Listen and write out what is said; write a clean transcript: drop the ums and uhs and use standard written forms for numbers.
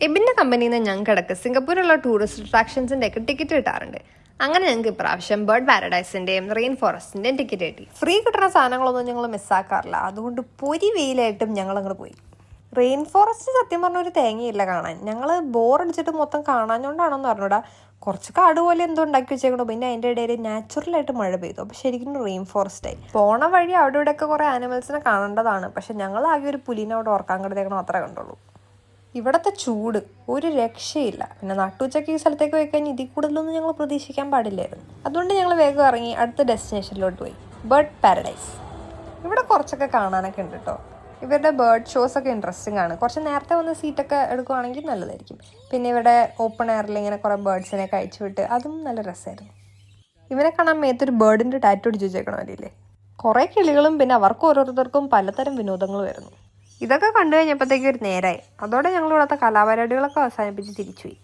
എബിൻ്റെ കമ്പനിയിൽ നിന്ന് ഞങ്ങൾക്കിടക്ക് സിംഗപ്പൂരിലുള്ള ടൂറിസ്റ്റ് അട്രാക്ഷൻസിൻ്റെ ഒക്കെ ടിക്കറ്റ് കിട്ടാറുണ്ട്. അങ്ങനെ ഞങ്ങൾക്ക് ഇപ്രാവശ്യം ബേർഡ് പാരഡൈസിൻ്റെയും റെയിൻ ഫോറസ്റ്റിൻ്റെയും ടിക്കറ്റ് കിട്ടി. ഫ്രീ കിട്ടുന്ന സാധനങ്ങളൊന്നും ഞങ്ങൾ മിസ്സാക്കാറില്ല. അതുകൊണ്ട് പൊരി വെയിലായിട്ടും ഞങ്ങൾ അങ്ങോട്ട് പോയി. റെയിൻ ഫോറസ്റ്റ് സത്യം പറഞ്ഞ ഒരു തേങ്ങയില്ല കാണാൻ. ഞങ്ങൾ ബോറടിച്ചിട്ട് മൊത്തം കാണാഞ്ഞോണ്ടാണോന്ന് പറഞ്ഞൂടാ. കുറച്ച് കാട് പോലെ എന്തോ ഉണ്ടാക്കി വെച്ചേക്കണോ. പിന്നെ അതിൻ്റെ ഇടയിൽ നാച്ചുറലായിട്ട് മഴ പെയ്തു. അപ്പോൾ ശരിക്കും റെയിൻ ഫോറസ്റ്റായി. പോണ വഴി അവിടെ ഇവിടെയൊക്കെ കുറേ ആനിമൽസിനെ കാണേണ്ടതാണ്. പക്ഷെ ഞങ്ങൾ ആകെ ഒരു പുലിനെ അവിടെ ഓർക്കാൻ കിടത്തേക്കണം അത്രേ കണ്ടുള്ളൂ. ഇവിടുത്തെ ചൂട് ഒരു രക്ഷയില്ല. പിന്നെ നട്ടുച്ചയ്ക്ക് ഈ സ്ഥലത്തേക്ക് പോയി കഴിഞ്ഞാൽ ഇതിൽ കൂടുതലൊന്നും ഞങ്ങൾ പ്രതീക്ഷിക്കാൻ പാടില്ലായിരുന്നു. അതുകൊണ്ട് ഞങ്ങൾ വേഗം ഇറങ്ങി അടുത്ത ഡെസ്റ്റിനേഷനിലോട്ട് പോയി, ബേർഡ് പാരഡൈസ്. ഇവിടെ കുറച്ചൊക്കെ കാണാനൊക്കെ ഉണ്ട് കേട്ടോ. ഇവരുടെ ബേർഡ് ഷോസ് ഒക്കെ ഇൻട്രസ്റ്റിംഗ് ആണ്. കുറച്ച് നേരത്തെ വന്ന് സീറ്റൊക്കെ എടുക്കുവാണെങ്കിൽ നല്ലതായിരിക്കും. പിന്നെ ഇവിടെ ഓപ്പൺ എയറിൽ ഇങ്ങനെ കുറേ ബേർഡ്സിനെ കഴിച്ചു വിട്ട് അതും നല്ല രസമായിരുന്നു. ഇവനെ കാണാൻ മേത്തൊരു ബേർഡിൻ്റെ ടാറ്റു അടിച്ച് വെച്ചേക്കണമല്ലേ. കുറേ കിളികളും പിന്നെ അവർക്ക് ഓരോരുത്തർക്കും പലതരം വിനോദങ്ങൾ വരുന്നു. ഇതൊക്കെ കണ്ടു കഴിഞ്ഞപ്പോഴത്തേക്ക് ഒരു നേരമായി. അതോടെ ഞങ്ങൾ ഇവിടുത്തെ കലാപരിപാടികളൊക്കെ അവസാനിപ്പിച്ച് തിരിച്ചുപോയി.